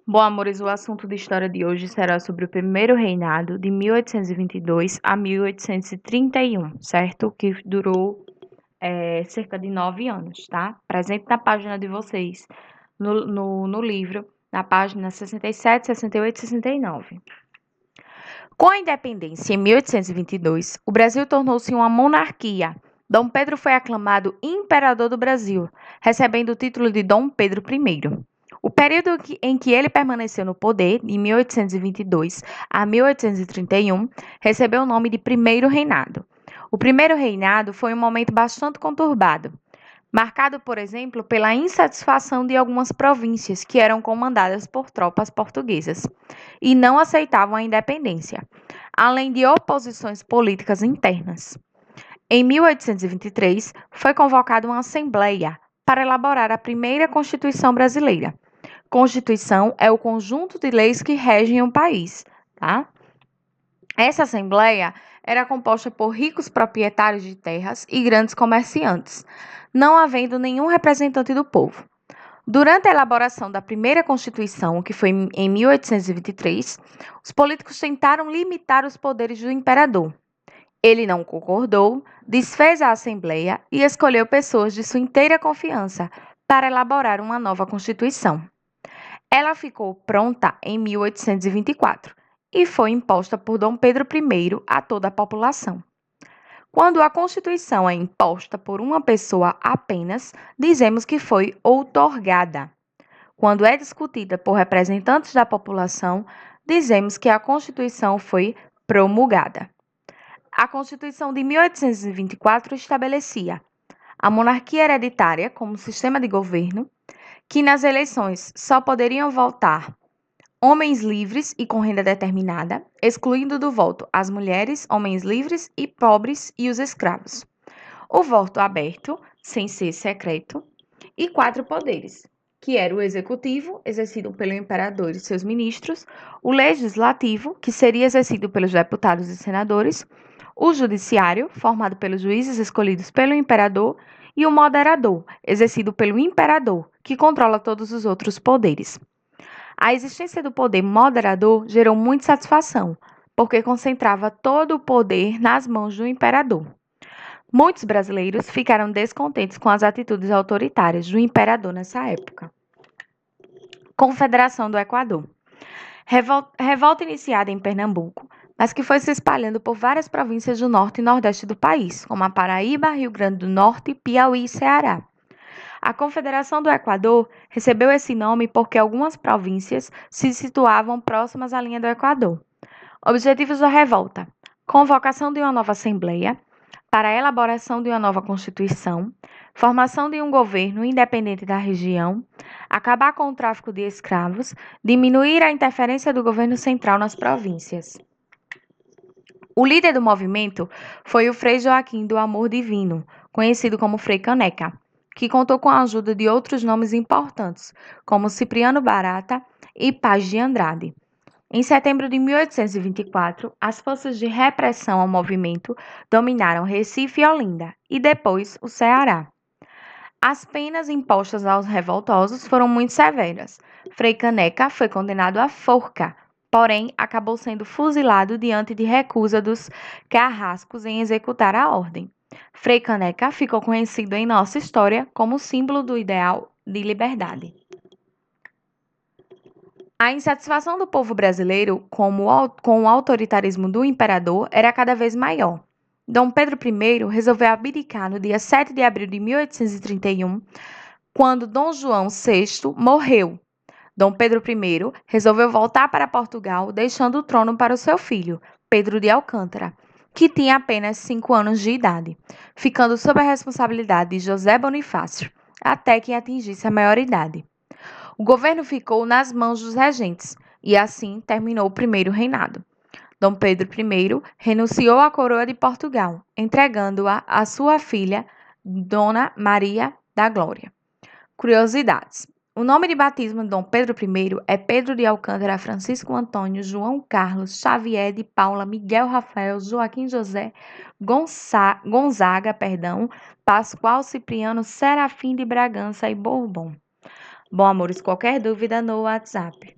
Bom, amores, o assunto de história de hoje será sobre o primeiro reinado de 1822 a 1831, certo? Que durou cerca de 9 anos, tá? Presente na página de vocês, no livro, na página 67, 68 e 69. Com a independência em 1822, o Brasil tornou-se uma monarquia. Dom Pedro foi aclamado imperador do Brasil, recebendo o título de Dom Pedro I. O período em que ele permaneceu no poder, de 1822 a 1831, recebeu o nome de Primeiro Reinado. O Primeiro Reinado foi um momento bastante conturbado, marcado, por exemplo, pela insatisfação de algumas províncias que eram comandadas por tropas portuguesas e não aceitavam a independência, além de oposições políticas internas. Em 1823, foi convocada uma assembleia para elaborar a primeira Constituição brasileira. Constituição é o conjunto de leis que regem um país, tá? Essa assembleia era composta por ricos proprietários de terras e grandes comerciantes, não havendo nenhum representante do povo. Durante a elaboração da primeira Constituição, que foi em 1823, os políticos tentaram limitar os poderes do imperador. Ele não concordou, desfez a Assembleia e escolheu pessoas de sua inteira confiança para elaborar uma nova Constituição. Ela ficou pronta em 1824 e foi imposta por Dom Pedro I a toda a população. Quando a Constituição é imposta por uma pessoa apenas, dizemos que foi outorgada. Quando é discutida por representantes da população, dizemos que a Constituição foi promulgada. A Constituição de 1824 estabelecia a monarquia hereditária como sistema de governo, que nas eleições só poderiam votar homens livres e com renda determinada, excluindo do voto as mulheres, homens livres e pobres e os escravos. O voto aberto, sem ser secreto, e 4 poderes, que era o executivo, exercido pelo imperador e seus ministros, o legislativo, que seria exercido pelos deputados e senadores, o judiciário, formado pelos juízes escolhidos pelo imperador, e o moderador, exercido pelo imperador, que controla todos os outros poderes. A existência do poder moderador gerou muita satisfação, porque concentrava todo o poder nas mãos do imperador. Muitos brasileiros ficaram descontentes com as atitudes autoritárias do imperador nessa época. Confederação do Equador. Revolta iniciada em Pernambuco, mas que foi se espalhando por várias províncias do norte e nordeste do país, como a Paraíba, Rio Grande do Norte, Piauí e Ceará. A Confederação do Equador recebeu esse nome porque algumas províncias se situavam próximas à linha do Equador. Objetivos da revolta: convocação de uma nova Assembleia, para a elaboração de uma nova Constituição, formação de um governo independente da região, acabar com o tráfico de escravos, diminuir a interferência do governo central nas províncias. O líder do movimento foi o Frei Joaquim do Amor Divino, conhecido como Frei Caneca, que contou com a ajuda de outros nomes importantes, como Cipriano Barata e Paz de Andrade. Em setembro de 1824, as forças de repressão ao movimento dominaram Recife e Olinda, e depois o Ceará. As penas impostas aos revoltosos foram muito severas. Frei Caneca foi condenado à forca, porém acabou sendo fuzilado diante de recusa dos carrascos em executar a ordem. Frei Caneca ficou conhecido em nossa história como símbolo do ideal de liberdade. A insatisfação do povo brasileiro com o autoritarismo do imperador era cada vez maior. Dom Pedro I resolveu abdicar no dia 7 de abril de 1831, quando Dom João VI morreu. Dom Pedro I resolveu voltar para Portugal, deixando o trono para o seu filho, Pedro de Alcântara, que tinha apenas 5 anos de idade, ficando sob a responsabilidade de José Bonifácio, até que atingisse a maioridade. O governo ficou nas mãos dos regentes e assim terminou o primeiro reinado. Dom Pedro I renunciou à coroa de Portugal, entregando-a à sua filha, Dona Maria da Glória. Curiosidades. O nome de batismo de Dom Pedro I é Pedro de Alcântara, Francisco Antônio, João Carlos, Xavier de Paula, Miguel Rafael, Joaquim José, Gonzaga, Pascoal Cipriano, Serafim de Bragança e Bourbon. Bom, amores, qualquer dúvida no WhatsApp.